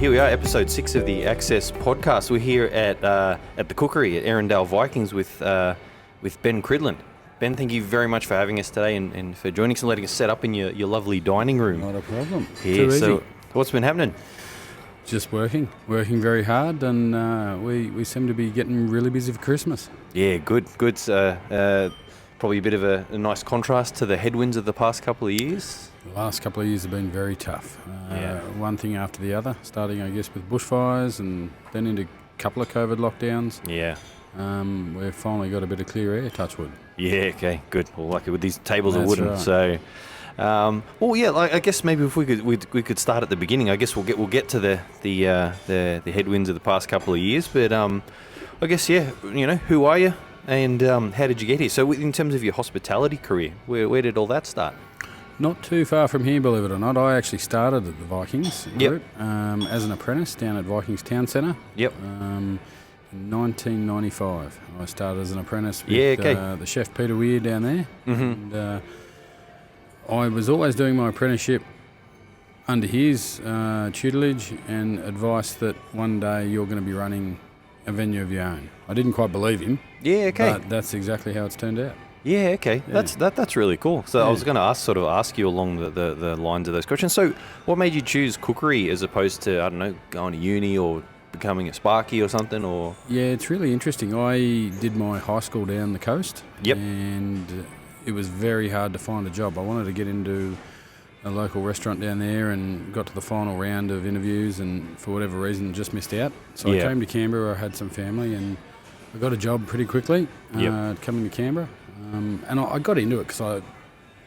here we are, episode 6 of the Access podcast. We're here at the Cookery at Erindale Vikings with Ben Cridland. Ben, thank you very much for having us today and for joining us and letting us set up in your lovely dining room. Not a problem. Yeah, Too easy. so what's been happening? Just working very hard, and we seem to be getting really busy for Christmas. Yeah, good. Probably a bit of a nice contrast to the headwinds of the past couple of years. The last couple of years have been very tough. One thing after the other, starting, I guess, with bushfires and then into a couple of COVID lockdowns. Yeah. We've finally got a bit of clear air, touch wood. Yeah, okay, good. Well, lucky with these tables are That's wooden, right. so... I guess maybe if we could start at the beginning. I guess we'll get to the headwinds of the past couple of years, but I guess who are you and how did you get here? So in terms of your hospitality career, where did all that start? Not too far from here, believe it or not. I actually started at the Vikings group as an apprentice down at Vikings Town Centre. Yep. In 1995, I started as an apprentice with the chef Peter Weir down there. Mm-hmm. And, I was always doing my apprenticeship under his tutelage and advice that one day you're going to be running a venue of your own. I didn't quite believe him. Yeah, okay. But that's exactly how it's turned out. Yeah, okay. Yeah. That's really cool. So I was going to ask you along the lines of those questions. So what made you choose Cookery as opposed to, I don't know, going to uni or becoming a Sparky or something? Or Yeah, it's really interesting. I did my high school down the coast. Yep. And it was very hard to find a job. I wanted to get into a local restaurant down there and got to the final round of interviews and for whatever reason just missed out. So I came to Canberra, I had some family and I got a job pretty quickly coming to Canberra. And I got into it because I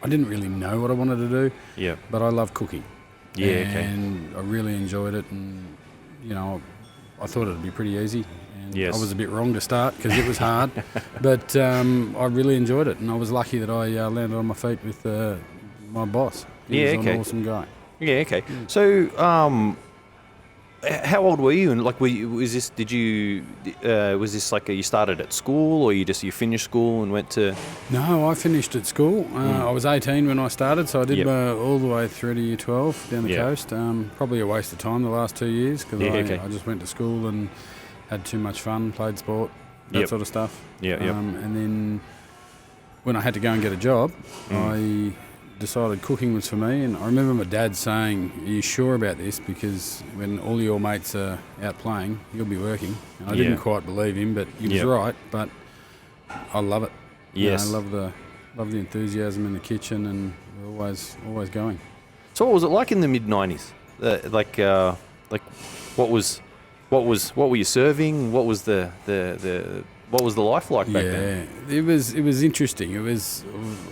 didn't really know what I wanted to do. Yeah. But I love cooking. Yeah, okay. And I really enjoyed it and, I thought it would be pretty easy. Yes. I was a bit wrong to start because it was hard, but I really enjoyed it, and I was lucky that I landed on my feet with my boss. He was an awesome guy. Yeah, okay. So, how old were you? And was this like you started at school, or you finished school and went to? No, I finished at school. I was 18 when I started, so I did all the way through to year 12 down the coast. Probably a waste of time the last 2 years because I just went to school and had too much fun, played sport, that sort of stuff. And then when I had to go and get a job, I decided cooking was for me. And I remember my dad saying, "Are you sure about this? Because when all your mates are out playing, you'll be working." And I didn't quite believe him, but he was right. But I love it. Yes. I love the enthusiasm in the kitchen, and we're always going. So what was it like in the mid-90s? What were you serving? What was the life like back then? Yeah, it was interesting.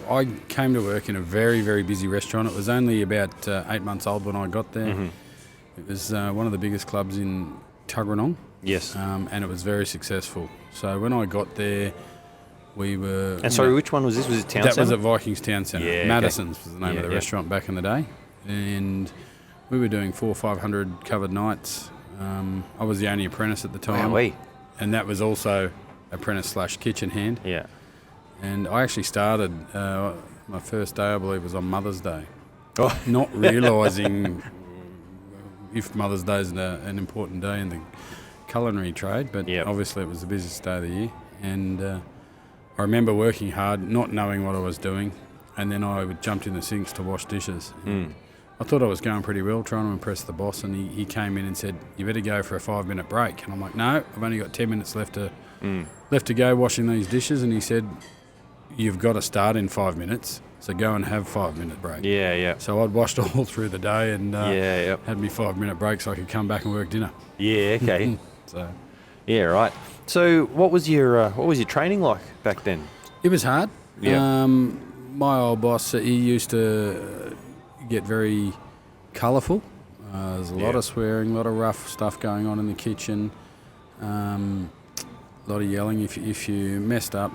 I came to work in a very, very busy restaurant. It was only about 8 months old when I got there. Mm-hmm. It was one of the biggest clubs in Tuggeranong. Yes. And it was very successful. So when I got there, we were... And sorry, which one was this? Was it Town Centre? That was at Vikings Town Centre. Yeah, Madison's was the name of the restaurant back in the day. And we were doing 400 or 500 covered nights. I was the only apprentice at the time. Wow, and that was also apprentice/kitchen hand. Yeah. And I actually started, my first day I believe was on Mother's Day. Oh. Not realising if Mother's Day is an important day in the culinary trade, but obviously it was the busiest day of the year. And I remember working hard, not knowing what I was doing, and then I jumped in the sinks to wash dishes. I thought I was going pretty well, trying to impress the boss, and he came in and said, "You better go for a 5-minute break." And I'm like, "No, I've only got 10 minutes left to go washing these dishes." And he said, "You've got to start in 5 minutes, so go and have 5-minute break." Yeah. So I'd washed all through the day and had me 5-minute break so I could come back and work dinner. Yeah, okay. So yeah, right. So what was your training like back then? it was hard. Yeah. My old boss, he used to get very colourful. There's a lot of swearing, a lot of rough stuff going on in the kitchen, a lot of yelling. If you messed up,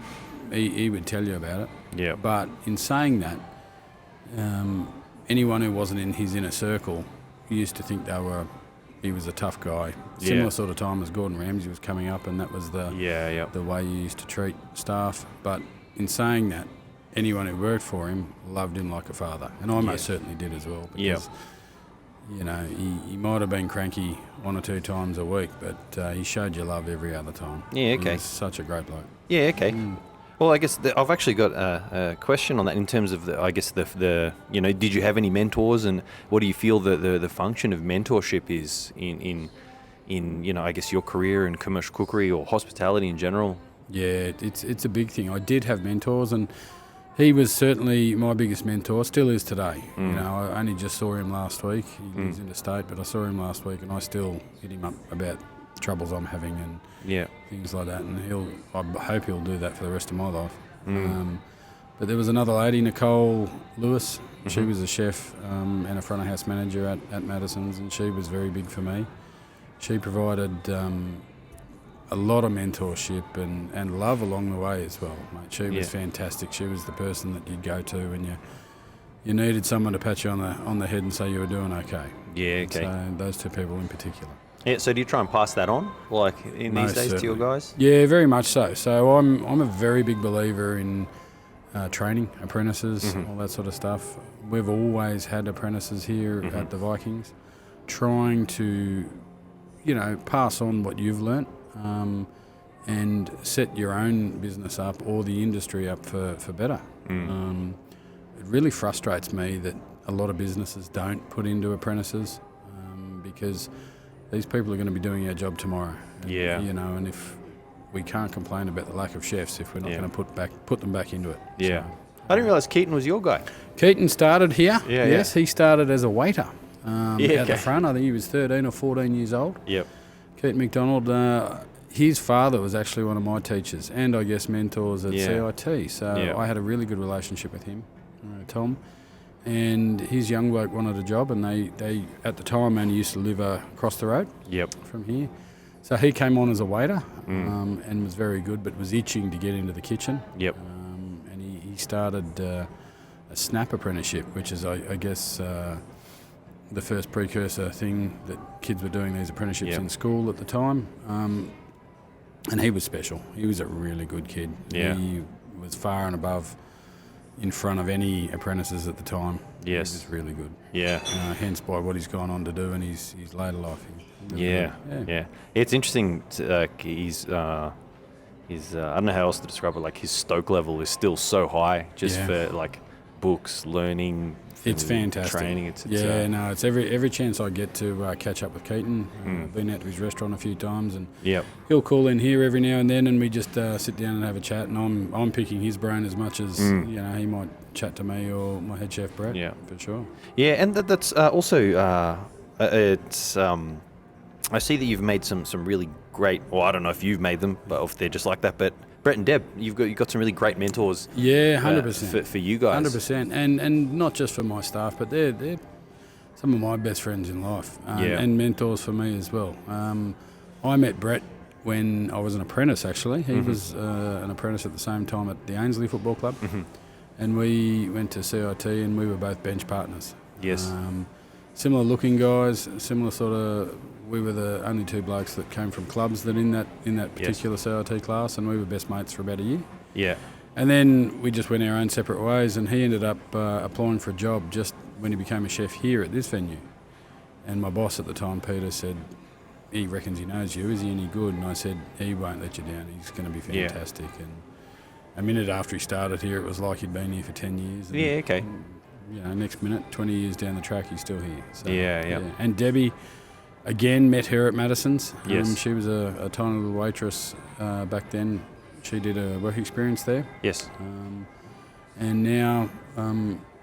he would tell you about it. Yeah. But in saying that, anyone who wasn't in his inner circle used to think he was a tough guy. Similar sort of time as Gordon Ramsay was coming up, and that was the way he used to treat staff. But in saying that, anyone who worked for him loved him like a father, and I most certainly did as well. Because you know, he might have been cranky 1 or 2 times a week, but he showed you love every other time. Yeah, okay. He's such a great bloke. Yeah, okay. Well, I guess I've actually got a question on that in terms of the you know, did you have any mentors, and what do you feel the function of mentorship is in you know, I guess your career in commercial cookery or hospitality in general? Yeah, it's a big thing. I did have mentors, and he was certainly my biggest mentor, still is today. You know, I only just saw him last week. He lives interstate, but I saw him last week, and I still hit him up about troubles I'm having and things like that. And I hope he'll do that for the rest of my life. But there was another lady, Nicole Lewis. She was a chef and a front of house manager at Madison's, and she was very big for me. She provided a lot of mentorship and love along the way as well, mate. She was fantastic. She was the person that you'd go to when you needed someone to pat you on the head and say you were doing okay. Yeah, okay. So those 2 people in particular. Yeah, so do you try and pass that on, like in these days, certainly. to your guys? Yeah, very much so. So I'm a very big believer in training apprentices, all that sort of stuff. We've always had apprentices here at the Vikings, trying to, you know, pass on what you've learnt and set your own business up or the industry up for better. It really frustrates me that a lot of businesses don't put into apprentices because these people are going to be doing our job tomorrow. And, you know, and if we can't complain about the lack of chefs if we're not going to put them back into it. Yeah. So, I didn't realise Keaton was your guy. Keaton started here. Yes, he started as a waiter at the front. I think he was 13 or 14 years old. Yep. Keaton McDonald, his father was actually one of my teachers and I guess mentors at CIT. So I had a really good relationship with him, Tom. And his young bloke wanted a job, and they at the time only used to live across the road from here. So he came on as a waiter and was very good, but was itching to get into the kitchen. And he started a snap apprenticeship, which is, I guess, the first precursor thing that kids were doing, these apprenticeships in school at the time. And he was special. He was a really good kid. He was far and above in front of any apprentices at the time. Yes. He was really good. Yeah. Hence by what he's gone on to do in his later life. Yeah. It's interesting. He's I don't know how else to describe it. Like his stoke level is still so high, just for like books, learning. It's fantastic. Training. It's every chance I get to catch up with Keaton. I've been out to his restaurant a few times, and Yep. he'll call in here every now and then, and we just sit down and have a chat. And I'm picking his brain as much as you know he might chat to me or my head chef Brett. Yeah, for sure. Yeah, and that's also it's. I see that you've made some really great. Well, I don't know if you've made them, but if they're just like that. But Brett and Deb, you've got some really great mentors. Yeah, 100% for you guys. 100%, and not just for my staff, but they're some of my best friends in life, and mentors for me as well. I met Brett when I was an apprentice. Actually, he was an apprentice at the same time at the Ainsley Football Club, and we went to CIT, and we were both bench partners. Yes. Similar looking guys, similar sort of. We were the only 2 blokes that came from clubs that in that particular CIT class, and we were best mates for about a year. Yeah. And then we just went our own separate ways, and he ended up applying for a job just when he became a chef here at this venue. And my boss at the time, Peter, said, he reckons he knows you. Is he any good? And I said, he won't let you down. He's going to be fantastic. Yeah. And a minute after he started here, it was like he'd been here for 10 years. And, okay. And, you know, next minute, 20 years down the track, he's still here. So, yeah. And Debbie, again, met her at Madison's. Yes. She was a tiny little waitress back then. She did a work experience there. Yes. And now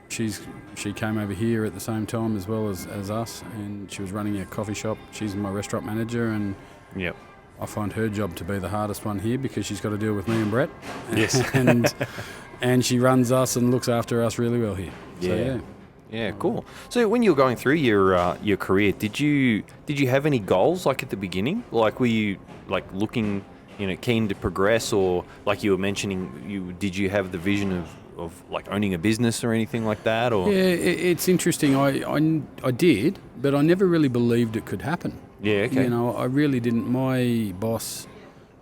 she came over here at the same time as well as us, and she was running a coffee shop. She's my restaurant manager, and I find her job to be the hardest one here because she's got to deal with me and Brett. Yes. and she runs us and looks after us really well here. So, yeah, cool. So when you were going through your career, did you have any goals like at the beginning? Like were you like looking, keen to progress, or like you were mentioning, did you have the vision of like owning a business or anything like that? Or it's interesting. I did, but I never really believed it could happen. Yeah, okay. I really didn't. My boss,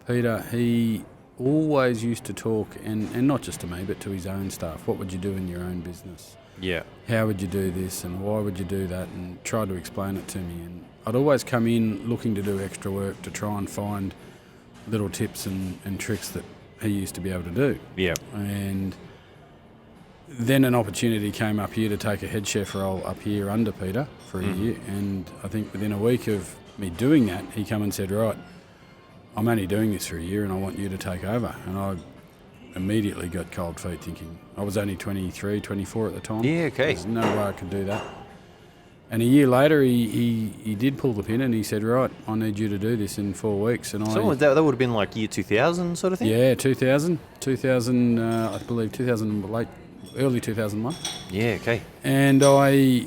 Peter, he always used to talk, and not just to me, but to his own staff. What would you do in your own business? Yeah. how would you do this and why would you do that, and tried to explain it to me. And I'd always come in looking to do extra work to try and find little tips and tricks that he used to be able to do. Yeah. And then an opportunity came up here to take a head chef role up here under Peter for a year, and I think within a week of me doing that, he come and said, right, I'm only doing this for a year and I want you to take over. And I immediately got cold feet thinking, I was only 23, 24 at the time. Yeah, okay. There's no way I could do that. And a year later, he did pull the pin and he said, right, I need you to do this in 4 weeks. And So that would have been like year 2000 sort of thing? Yeah, 2000, I believe 2000, like early 2001. Yeah, okay. And I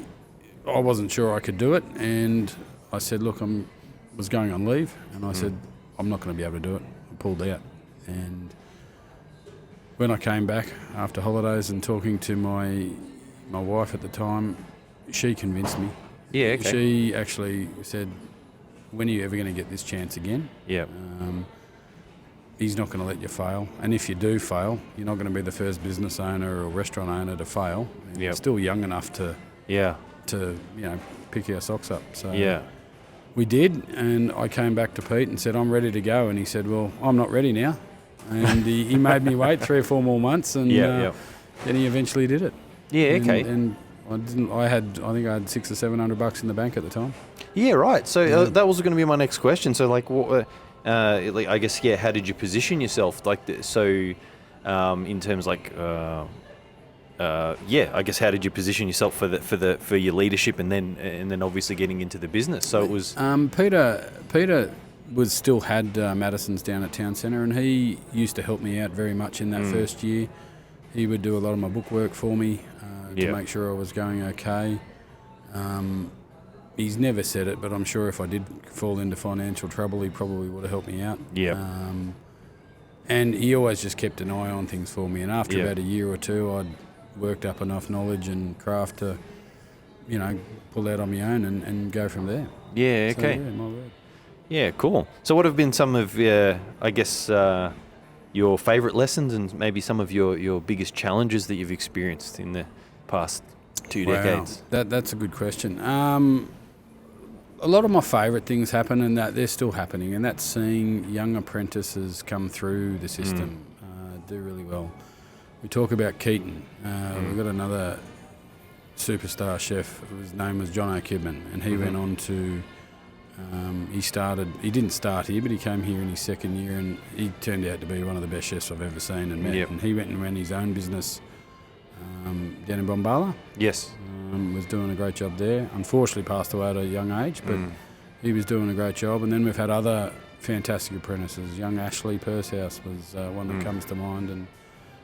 wasn't sure I could do it, and I said, look, was going on leave, and I said, I'm not going to be able to do it. I pulled out. And when I came back after holidays and talking to my wife at the time, she convinced me. Yeah, okay. She actually said, when are you ever going to get this chance again? Yeah. He's not going to let you fail. And if you do fail, you're not going to be the first business owner or restaurant owner to fail. Yep. You're still young enough to pick our socks up. So we did, and I came back to Pete and said, I'm ready to go. And he said, well, I'm not ready now. And he made me wait 3 or 4 more months, and then he eventually did it. Yeah, okay. And I think I had $600 or $700 in the bank at the time. Yeah, right. So that was going to be my next question. So, like, what? I guess, how did you position yourself? In terms I guess how did you position yourself for your leadership, and then obviously getting into the business? So it was Peter was still had Madison's down at Town Centre, and he used to help me out very much in that first year. He would do a lot of my bookwork for me to make sure I was going okay. He's never said it, but I'm sure if I did fall into financial trouble, he probably would have helped me out. Yeah. And he always just kept an eye on things for me. And after about a year or two, I'd worked up enough knowledge and craft to, pull out on my own and go from there. Yeah, okay. So, my word. Yeah, cool. So what have been some of, your favourite lessons and maybe some of your biggest challenges that you've experienced in the past 2 decades? That's a good question. A lot of my favourite things happen, and that they're still happening, and that's seeing young apprentices come through the system, do really well. We talk about Keaton. We've got another superstar chef. His name was John O'Kibben, and he went on to... he didn't start here, but he came here in his second year, and he turned out to be one of the best chefs I've ever seen and met. Yep. And he went and ran his own business down in Bombala. Yes. Was doing a great job there. Unfortunately passed away at a young age, but he was doing a great job. And then we've had other fantastic apprentices. Young Ashley Pursehouse was one that comes to mind, and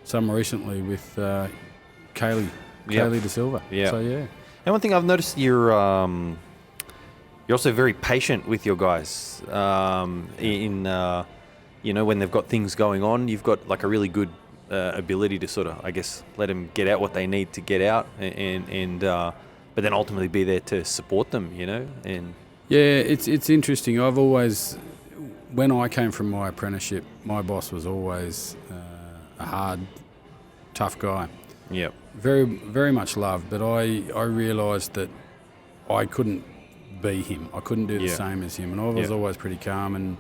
some recently with Kaylee De Silva. Yeah. So, yeah. And one thing I've noticed, you're also very patient with your guys. When they've got things going on, you've got like a really good ability to sort of, I guess, let them get out what they need to get out, but then ultimately be there to support them, And it's interesting. I've always, when I came from my apprenticeship, my boss was always a hard, tough guy. Yeah. Very, very much loved, but I realised that I couldn't be him. I couldn't do the same as him, and I was always pretty calm and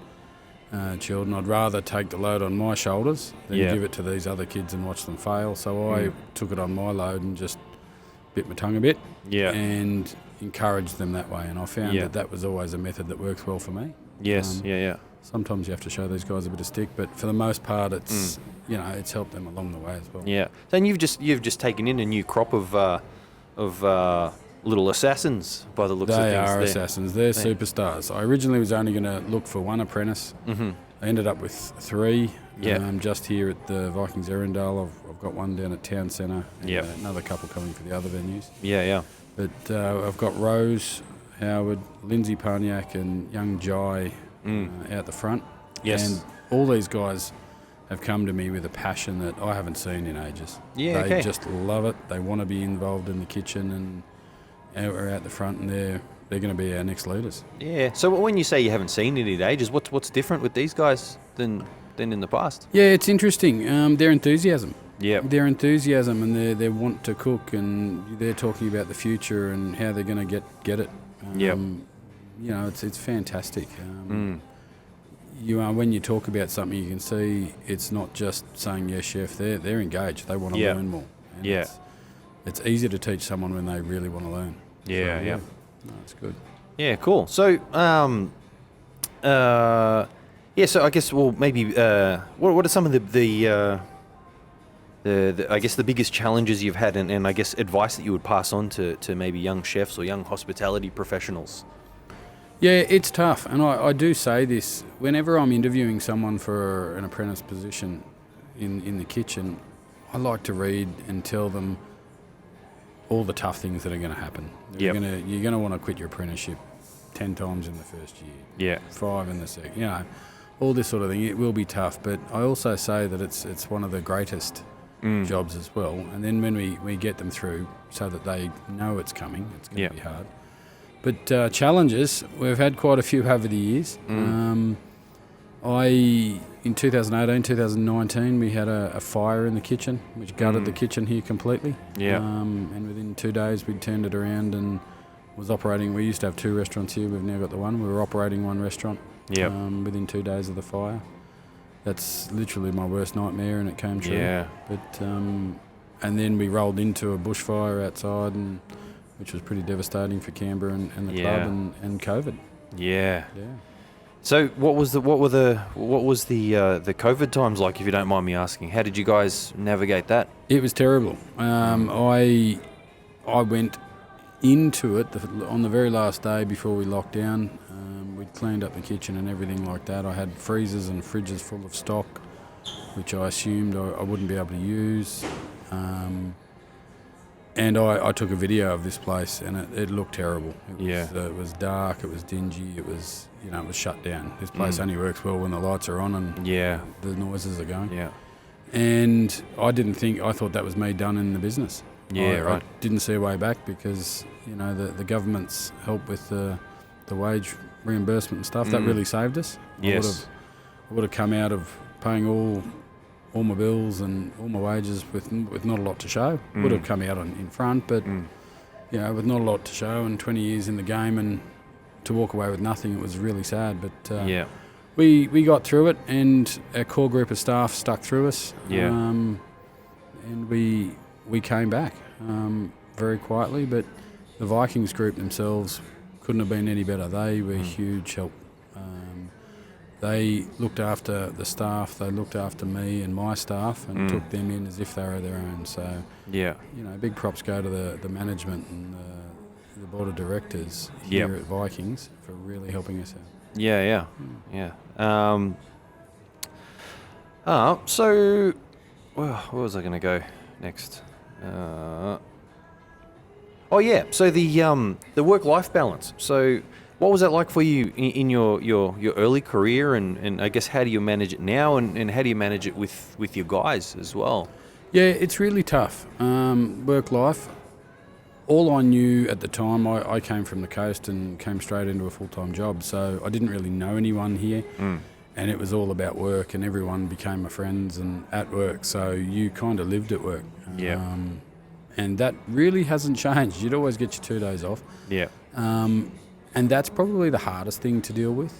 chilled, and I'd rather take the load on my shoulders than give it to these other kids and watch them fail. So I took it on my load and just bit my tongue a bit and encouraged them that way. And I found that was always a method that works well for me. Yes, Sometimes you have to show these guys a bit of stick, but for the most part, it's it's helped them along the way as well. Yeah. Then you've just taken in a new crop of little assassons by the looks of things. They are assassins. They're superstars. I originally was only going to look for one apprentice. I ended up with 3. Just here at the Vikings Erindale. I've got one down at Town Centre. And another couple coming for the other venues. But I've got Rose, Howard, Lindsay Parniak and young Jai out the front. Yes. And all these guys have come to me with a passion that I haven't seen in ages. They just love it. They want to be involved in the kitchen, and we're out the front, and they're going to be our next leaders. Yeah. So when you say you haven't seen it in ages, what's different with these guys than in the past? Yeah, it's interesting. Their enthusiasm. their enthusiasm and their want to cook, and they're talking about the future and how they're going to get it. It's fantastic. When you talk about something, you can see it's not just saying yes, chef. They're engaged. They want to learn more. And it's easy to teach someone when they really want to learn. No, it's good. Yeah, cool. So, so I guess maybe what are some of the I guess the biggest challenges you've had, and I guess advice that you would pass on to maybe young chefs or young hospitality professionals? Yeah, it's tough, and I do say this whenever I'm interviewing someone for an apprentice position in the kitchen. I like to read and tell them all the tough things that are going to happen. You're going to want to quit your apprenticeship 10 times in the first year, 5 in the second. All this sort of thing. It will be tough, but I also say that it's one of the greatest jobs as well. And then when we get them through, so that they know it's coming, it's going to be hard. But challenges, we've had quite a few over the years. In 2018, 2019, we had a fire in the kitchen, which gutted the kitchen here completely. And within 2 days, we'd turned it around and was operating. We used to have 2 restaurants here. We've now got the one. We were operating 1 restaurant within 2 days of the fire. That's literally my worst nightmare, and it came true. But and then we rolled into a bushfire outside, which was pretty devastating for Canberra and the club and COVID. So what was the COVID times like, if you don't mind me asking? How did you guys navigate that? It was terrible. I went into it on the very last day before we locked down. We'd cleaned up the kitchen and everything like that. I had freezers and fridges full of stock, which I assumed I wouldn't be able to use. And I took a video of this place, and it looked terrible. It was dark, it was dingy, it was shut down. This place only works well when the lights are on and the noises are going. And I thought that was me done in the business. I didn't see a way back because, the government's help with the wage reimbursement and stuff, that really saved us. I would have come out of paying all my bills and all my wages with not a lot to show. Would have come out in front, but with not a lot to show and 20 years in the game, and to walk away with nothing, it was really sad. But we got through it, and our core group of staff stuck through us. And we came back very quietly, but the Vikings group themselves couldn't have been any better. They were huge help. They looked after the staff, they looked after me and my staff, and took them in as if they were their own. So, big props go to the management and the board of directors here at Vikings for really helping us out. So, where was I going to go next? So the work-life balance. So, what was that like for you in your early career, and I guess how do you manage it now, and how do you manage it with your guys as well? Yeah, it's really tough. Work-life. All I knew at the time, I came from the coast and came straight into a full-time job, so I didn't really know anyone here, and it was all about work, and everyone became my friends and at work, so you kind of lived at work. And that really hasn't changed. You'd always get your 2 days off. And that's probably the hardest thing to deal with.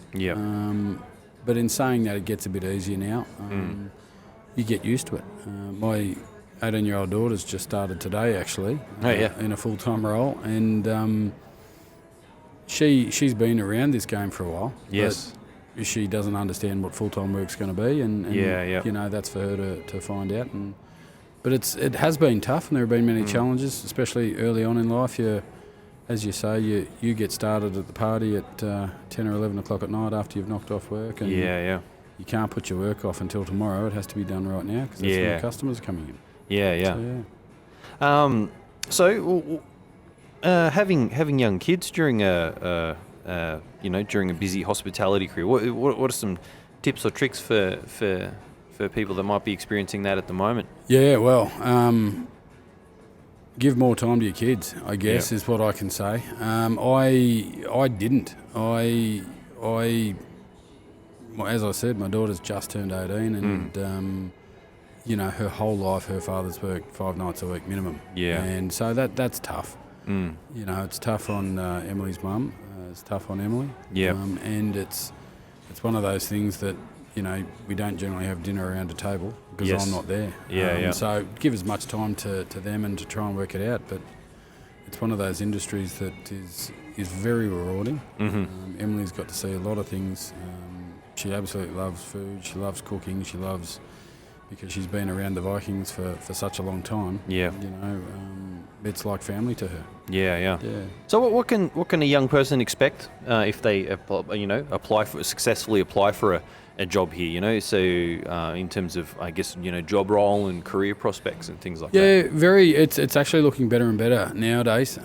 But in saying that, it gets a bit easier now. You get used to it. My 18-year-old daughter's just started today, actually, in a full-time role, and she's been around this game for a while. But she doesn't understand what full-time work's going to be, and that's for her to find out. But it has been tough, and there have been many challenges, especially early on in life. As you say, you get started at the party at 10 or 11 o'clock at night after you've knocked off work, and you can't put your work off until tomorrow. It has to be done right now because that's when the customers are coming in. So having young kids during during a busy hospitality career, what are some tips or tricks for people that might be experiencing that at the moment? Give more time to your kids, I guess, is what I can say. I didn't. As I said, my daughter's just turned 18, and her whole life, her father's worked 5 nights a week minimum. Yeah. And so that's tough. It's tough on Emily's mum. It's tough on Emily. Yeah. And it's one of those things that, we don't generally have dinner around a table because I'm not there. So give as much time to them and to try and work it out. But it's one of those industries that is very rewarding. Emily's got to see a lot of things. She absolutely loves food. She loves cooking. She loves, because she's been around the Vikings for such a long time. Yeah. It's like family to her. Yeah. So what can a young person expect if they successfully apply for a job here? So in terms of, I guess, job role and career prospects and things like that. Yeah, it's actually looking better and better nowadays.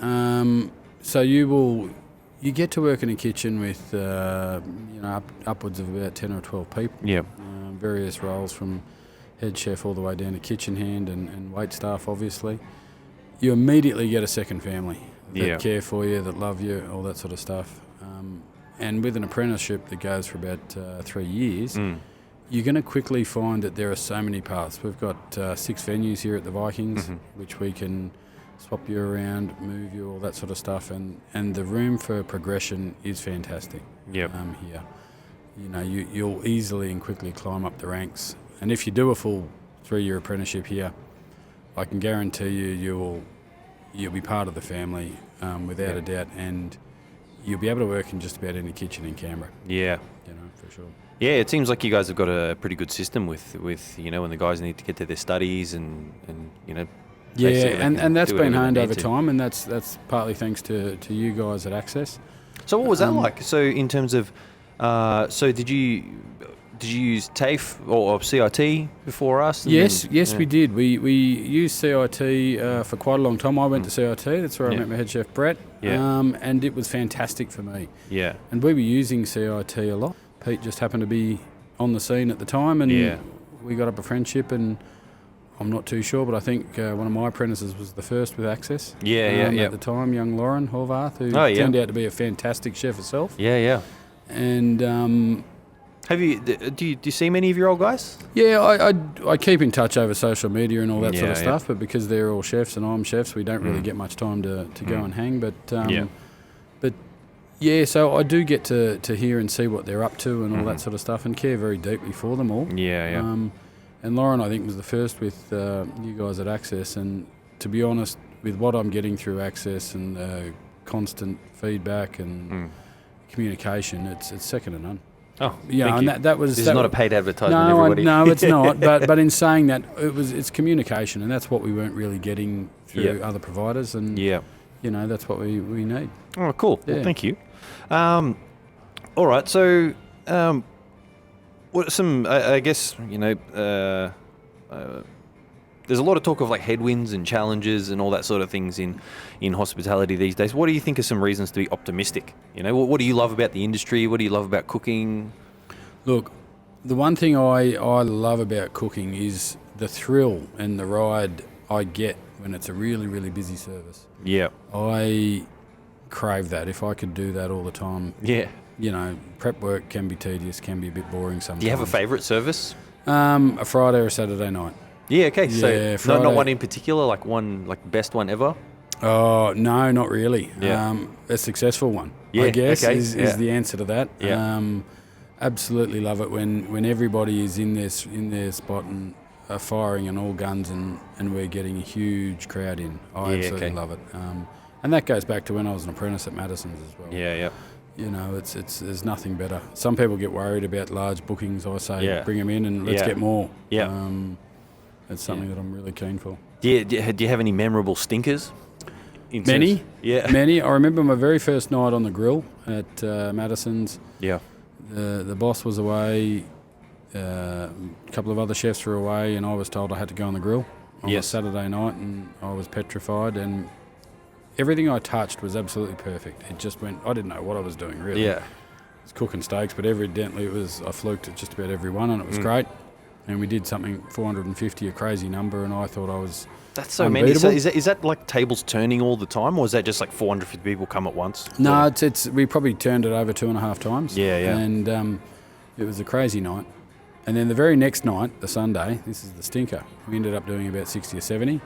So you get to work in a kitchen with upwards of about 10 or 12 people. Yeah. Various roles from head chef all the way down to kitchen hand and wait staff, obviously. You immediately get a second family that care for you, that love you, all that sort of stuff. And with an apprenticeship that goes for about 3 years, you're going to quickly find that there are so many paths. We've got 6 venues here at the Vikings, which we can swap you around, move you, all that sort of stuff. And the room for progression is fantastic here. You'll easily and quickly climb up the ranks. And if you do a full 3-year apprenticeship here, I can guarantee you'll be part of the family without a doubt, and you'll be able to work in just about any kitchen in Canberra. Yeah. For sure. Yeah, it seems like you guys have got a pretty good system with when the guys need to get to their studies and Yeah, and that's been honed over time, and that's partly thanks to you guys at Access. So what was that like? So in terms of, did you use TAFE or CIT before us? Yes, we did. We used CIT for quite a long time. I went to CIT. That's where I met my head chef, Brett. Yeah. And it was fantastic for me. Yeah. And we were using CIT a lot. Pete just happened to be on the scene at the time, and we got up a friendship, and I'm not too sure, but I think one of my apprentices was the first with Access. At the time, young Lauren Horvath, who turned out to be a fantastic chef herself. Yeah. And do you see many of your old guys? Yeah, I keep in touch over social media and all that sort of stuff, but because they're all chefs and I'm chefs, we don't really get much time to go and hang. So I do get to hear and see what they're up to and all that sort of stuff, and care very deeply for them all. And Lauren, I think, was the first with you guys at Access, and to be honest, with what I'm getting through Access and constant feedback and communication, it's second to none. Oh, and that was. This is not a paid advertisement, everybody. No, it's not. But in saying that, it's communication, and that's what we weren't really getting through other providers, and that's what we need. Oh, cool. Yeah. Well, thank you. All right. So, what are some? I guess there's a lot of talk of like headwinds and challenges and all that sort of things in hospitality these days. What do you think are some reasons to be optimistic? What do you love about the industry? What do you love about cooking? Look, the one thing I love about cooking is the thrill and the ride I get when it's a really, really busy service. Yeah. I crave that. If I could do that all the time. Yeah. Prep work can be tedious, can be a bit boring sometimes. Do you have a favourite service? A Friday or a Saturday night. Yeah, okay. So not one in particular, like best one ever? Oh, no, not really. Yeah. A successful one, I guess, is the answer to that. Yeah. Absolutely love it when everybody is in their spot and are firing on all guns and we're getting a huge crowd in. I absolutely love it. And that goes back to when I was an apprentice at Madison's as well. Yeah. There's nothing better. Some people get worried about large bookings. I say bring them in and let's get more. Yeah. It's something that I'm really keen for. Do you have any memorable stinkers? Many. I remember my very first night on the grill at Madison's. Yeah. The boss was away. A couple of other chefs were away, and I was told I had to go on the grill on a Saturday night, and I was petrified. And everything I touched was absolutely perfect. It just went. I didn't know what I was doing really. Yeah. I was cooking steaks, but evidently I fluked at just about every one, and it was great. And we did something 450, a crazy number, and I thought I was. That's so many. So is that like tables turning all the time, or is that just like 450 people come at once? No, it's we probably turned it over 2.5 times. Yeah. And it was a crazy night. And then the very next night, the Sunday, this is the stinker. We ended up doing about 60 or 70.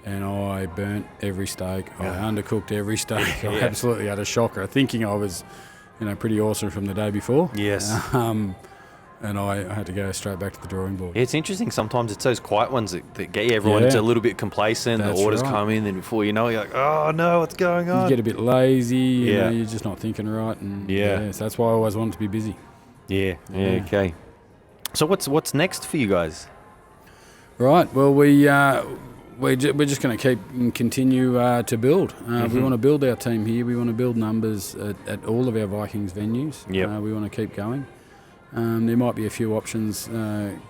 And I burnt every steak. I undercooked every steak. I absolutely had a shocker, thinking I was, pretty awesome from the day before. Yes. And I had to go straight back to the drawing board. Yeah, it's interesting. Sometimes it's those quiet ones that get everyone a little bit complacent. That's the orders right. come in, and before you know, you're like, oh no, what's going on? You get a bit lazy. You're just not thinking right. And so that's why I always wanted to be busy. Yeah. Okay. So what's next for you guys? Right. Well, we're just going to continue to build. We want to build our team here. We want to build numbers at all of our Vikings venues. Yep. We want to keep going. There might be a few options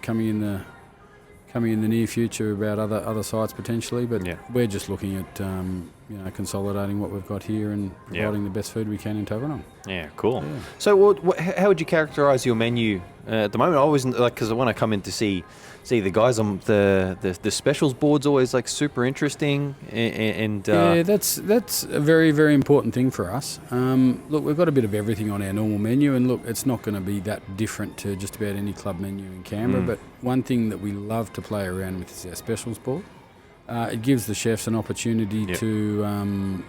coming in the near future about other sites potentially, but we're just looking at consolidating what we've got here and providing the best food we can in Toblerone. Yeah, cool. Yeah. So, how would you characterise your menu at the moment? I always because when I come in to see the guys on the specials board's always like super interesting and that's a very, very important thing for us. Look, we've got a bit of everything on our normal menu, and look, it's not going to be that different to just about any club menu in Canberra. But one thing that we love to play around with is our specials board. It gives the chefs an opportunity to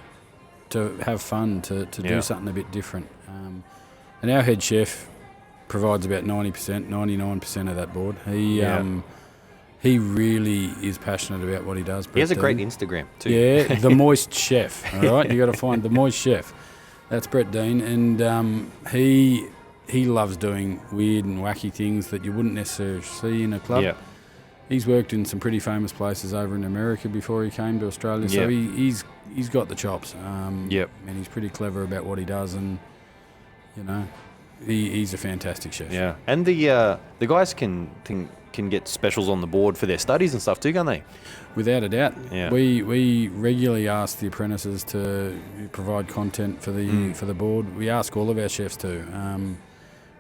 have fun, to do something a bit different. And our head chef provides about 90%, 99% of that board. He really is passionate about what he does. He has a great Instagram too. Yeah, the Moist Chef. All right, you got to find the Moist Chef. That's Brett Dean, and he loves doing weird and wacky things that you wouldn't necessarily see in a club. Yeah. He's worked in some pretty famous places over in America before he came to Australia, so he's got the chops. And he's pretty clever about what he does, and he's a fantastic chef. Yeah, and the guys can get specials on the board for their studies and stuff too, can't they? Without a doubt. Yeah. We regularly ask the apprentices to provide content for the board. We ask all of our chefs to.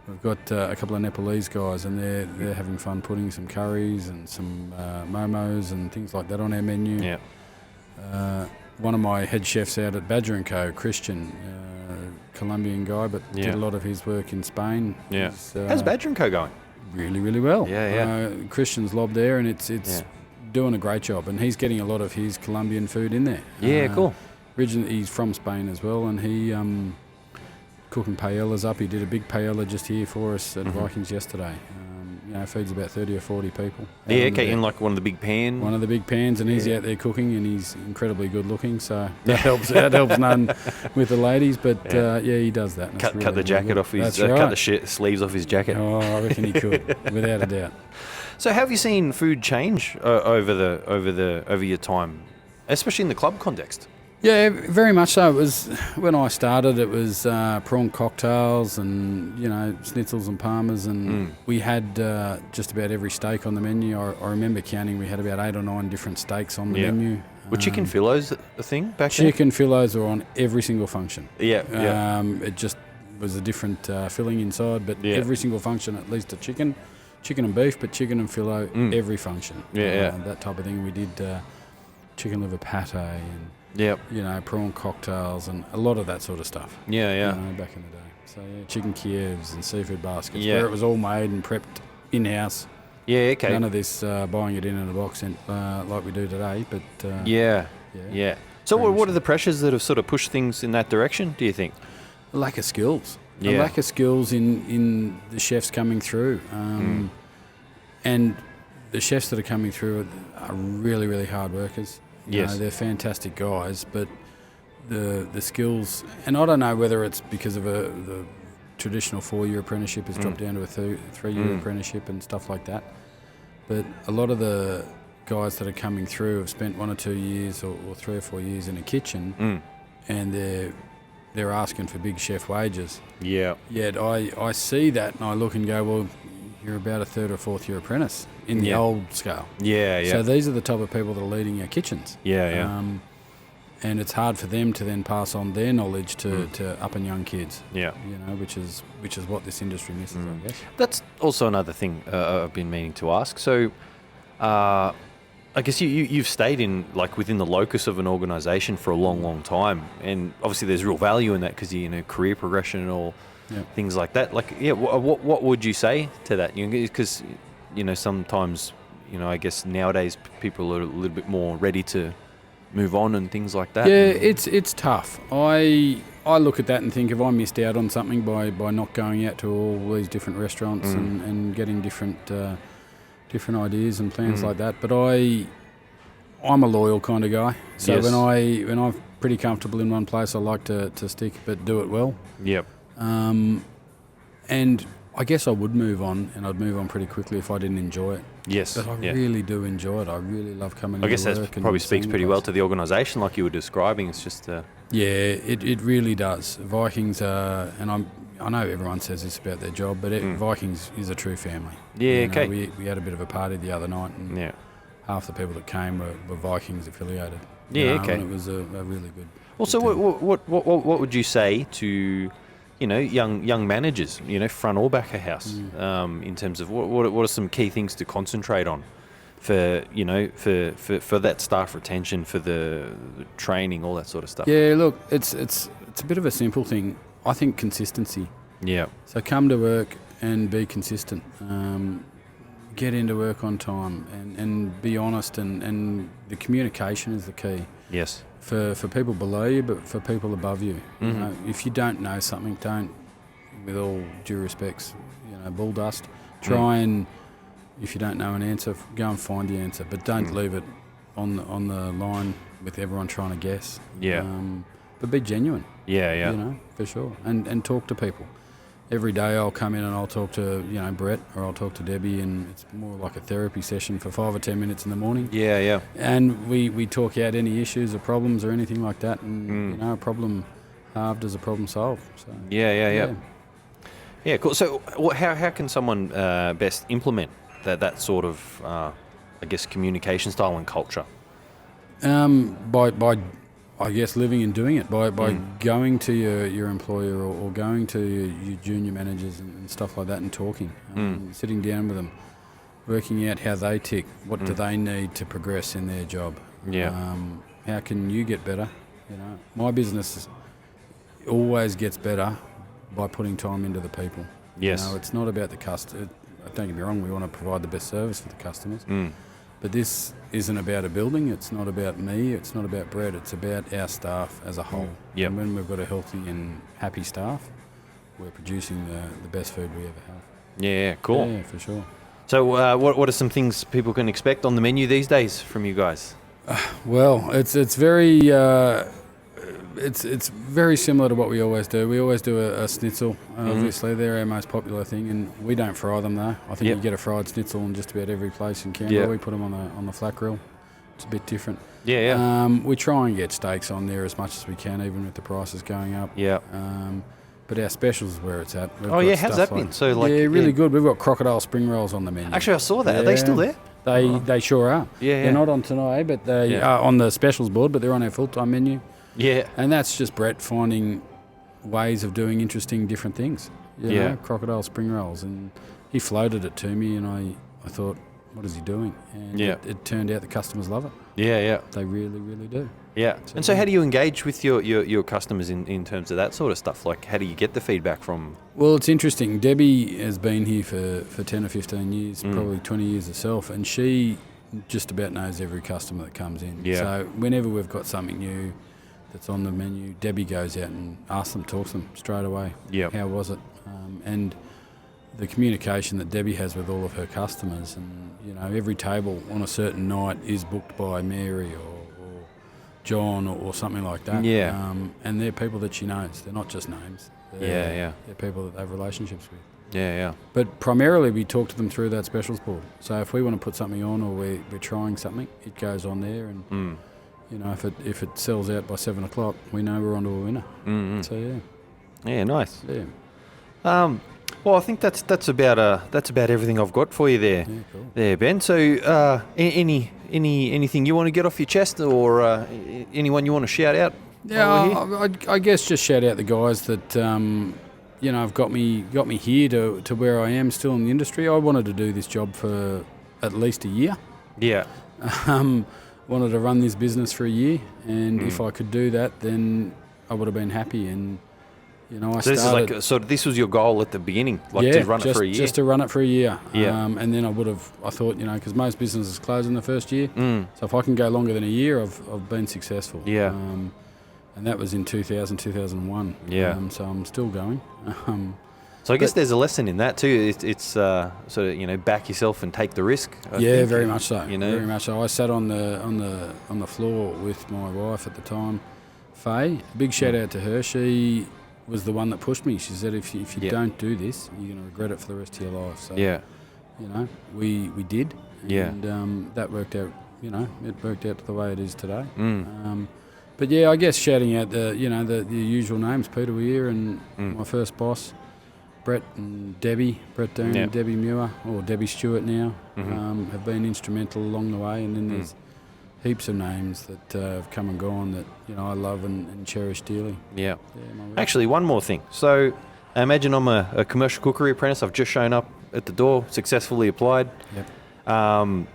We've got a couple of Nepalese guys, and they're having fun putting some curries and some momos and things like that on our menu. Yeah. One of my head chefs out at Badger & Co., Christian, Colombian guy, but did a lot of his work in Spain. Yeah. How's Badger & Co. going? Really, really well. Yeah. Christian's lob there, and it's doing a great job, and he's getting a lot of his Colombian food in there. Yeah, cool. Originally, he's from Spain as well, and he cooking paellas up. He did a big paella just here for us at Vikings yesterday. Feeds about 30 or 40 people. Yeah, okay, in like one of the big pans. One of the big pans, and he's out there cooking, and he's incredibly good looking, so that helps. That helps none with the ladies, but he does that. Cut the jacket off his. Cut the sleeves off his jacket. Oh, I reckon he could, without a doubt. So, have you seen food change over your time, especially in the club context? Yeah, very much so. It was when I started. It was prawn cocktails and schnitzels and parmas, and we had just about every steak on the menu. I remember counting. We had about 8 or 9 different steaks on the menu. Were chicken filets a thing back then? Chicken filets were on every single function. Yeah. It just was a different filling inside, but every single function, at least a chicken and beef, but chicken and fillet every function. That type of thing. We did chicken liver pate and. Prawn cocktails and a lot of that sort of stuff. Back in the day. So chicken Kievs and seafood baskets, where it was all made and prepped in-house. Yeah, okay. None of this buying it in a box like we do today, but... So what are the pressures that have sort of pushed things in that direction, do you think? A lack of skills. A lack of skills in the chefs coming through. And the chefs that are coming through are really, really hard workers. They're fantastic guys, but the skills, and I don't know whether it's because of the traditional 4-year apprenticeship has dropped down to a 3-year apprenticeship and stuff like that. But a lot of the guys that are coming through have spent 1 or 2 years or 3 or 4 years in a kitchen, and they're asking for big chef wages. Yeah. Yet I see that and I look and go, well, you're about a 3rd or 4th year apprentice in the old scale. So these are the type of people that are leading our kitchens. And it's hard for them to then pass on their knowledge to up and young kids. Which is what this industry misses, I guess. That's also another thing I've been meaning to ask. So, I guess you've stayed within the locus of an organisation for a long, long time, and obviously there's real value in that because career progression and all things like that. Like, what would you say to that? Because sometimes I guess nowadays people are a little bit more ready to move on and things like that. Yeah, it's tough. I look at that and think, if I missed out on something by not going out to all these different restaurants and getting different ideas and plans like that. But I'm a loyal kind of guy. So when I'm pretty comfortable in one place, I like to stick, but do it well. Yep. And I guess I would move on, and I'd move on pretty quickly if I didn't enjoy it. Yes. But I really do enjoy it. I really love coming to work. I guess that probably speaks pretty well to the organisation, like you were describing. It's just... Yeah, it really does. Vikings are, and I know everyone says this about their job, but Vikings is a true family. Yeah, okay. We had a bit of a party the other night, and half the people that came were Vikings affiliated. Yeah, okay. And it was a really good. Also, what would you say to young managers, front or back of house, in terms of what are some key things to concentrate on for that staff retention, for the training, all that sort of stuff? Yeah, look, it's a bit of a simple thing. I think consistency. Yeah. So come to work and be consistent. Get into work on time and be honest, and the communication is the key. Yes. For people below you, but for people above you. If you don't know something, don't, with all due respects, bull dust. Try and, if you don't know an answer, go and find the answer, but don't leave it on the line with everyone trying to guess. Yeah. But be genuine. Yeah. For sure, and talk to people. Every day I'll come in and I'll talk to Brett, or I'll talk to Debbie, and it's more like a therapy session for 5 or 10 minutes in the morning. Yeah. And we talk out any issues or problems or anything like that, and a problem halved is a problem solved. So Yeah, cool. So how can someone best implement that sort of I guess communication style and culture? By I guess living and doing it, by going to your employer or going to your junior managers and stuff like that, and talking, sitting down with them, working out how they tick, what do they need to progress in their job. How can you get better? My business always gets better by putting time into the people. Yes. It's not about the customer. Don't get me wrong, we want to provide the best service for the customers. But this isn't about a building, it's not about me, it's not about Brett, it's about our staff as a whole. Yep. And when we've got a healthy and happy staff, we're producing the best food we ever have. Yeah, cool. Yeah, for sure. So what are some things people can expect on the menu these days from you guys? Well, it's very... It's very similar to what we always do. We always do a schnitzel. Obviously, they're our most popular thing, and we don't fry them though. I think you get a fried schnitzel in just about every place in Canberra. We put them on the flat grill. It's a bit different. We try and get steaks on there as much as we can, even with the prices going up. But our specials is where it's at. How's that been? So really good. We've got crocodile spring rolls on the menu. Actually, I saw that. Are they still there? They sure are. They're not on tonight, but they are on the specials board. But they're on our full-time menu. Yeah, and that's just Brett finding ways of doing interesting, different things. Crocodile spring rolls, and he floated it to me, and I thought, what is he doing? And it turned out the customers love it. They really, really do. And so how do you engage with your customers in terms of that sort of stuff? Like, how do you get the feedback from? Well, it's interesting. Debbie has been here for 10 or 15 years, probably 20 years herself, and she just about knows every customer that comes in. So whenever we've got something new that's on the menu, Debbie goes out and asks them, talks to them straight away. How was it? And the communication that Debbie has with all of her customers, and every table on a certain night is booked by Mary or John or something like that. And they're people that she knows. They're not just names. They're people that they have relationships with. But primarily we talk to them through that specials board. So if we want to put something on, or we're trying something, it goes on there, and if it sells out by 7 o'clock, we know we're onto a winner. So nice. Well, I think that's about everything I've got for you there. Cool. There, Ben. So anything you want to get off your chest, or anyone you want to shout out? I guess just shout out the guys that have got me here to where I am still in the industry. I wanted to do this job for at least a year. Wanted to run this business for a year, and if I could do that, then I would have been happy. And I so started... This was your goal at the beginning, to run it for a year? Just to run it for a year. Yeah. And then I thought, because most businesses close in the first year. So if I can go longer than a year, I've been successful. Yeah. And that was in 2001. Yeah. So I'm still going. So I guess there's a lesson in that too. It's sort of, back yourself and take the risk. I think, very much so. Very much so. I sat on the floor with my wife at the time, Faye. Big shout out to her. She was the one that pushed me. She said, if you don't do this, you're going to regret it for the rest of your life. So, we did. And that worked out, it worked out the way it is today. But I guess shouting out the usual names, Peter Weir and my first boss, Brett and Debbie, Brett Doon and Debbie Muir, or Debbie Stewart now, have been instrumental along the way. And then there's heaps of names that have come and gone that I love and cherish dearly. Yeah. Actually, one more thing. So, imagine I'm a commercial cookery apprentice. I've just shown up at the door, successfully applied. Yep.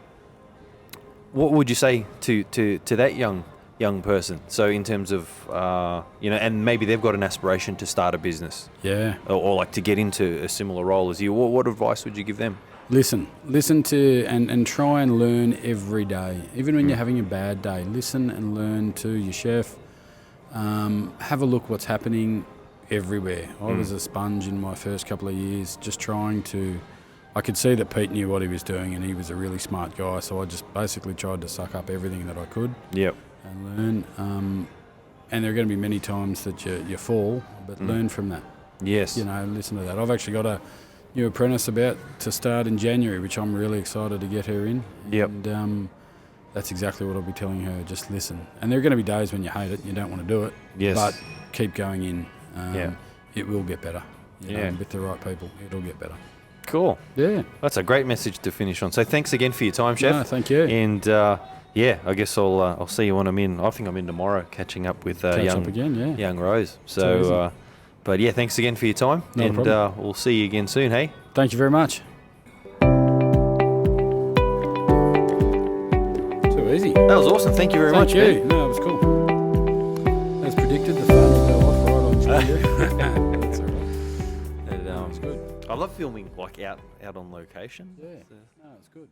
What would you say to that young person? So, in terms of and maybe they've got an aspiration to start a business. Yeah. Or like to get into a similar role as you. What advice would you give them? Listen to and try and learn every day. Even when you're having a bad day, listen and learn to your chef. Have a look what's happening everywhere. I was a sponge in my first couple of years, just trying to... I could see that Pete knew what he was doing and he was a really smart guy, so I just basically tried to suck up everything that I could. Yep. And learn. And there are going to be many times that you fall, but learn from that. Yes. Listen to that. I've actually got a new apprentice about to start in January, which I'm really excited to get her in. Yep. And that's exactly what I'll be telling her, just listen. And there are going to be days when you hate it and you don't want to do it. Yes. But keep going in. It will get better. With the right people, it'll get better. Cool. Yeah. That's a great message to finish on. So thanks again for your time, Chef. No, thank you. And I guess I'll see you when I'm in. I think I'm in tomorrow, catching up with young Rose. So, but thanks again for your time. Not a problem. We'll see you again soon, hey? Thank you very much. Too easy. That was awesome. Thank you very much. Thank you. No, it was cool. As predicted, the phone will go off right on studio. That's all right. It's good. I love filming out on location. Yeah. No, it's good.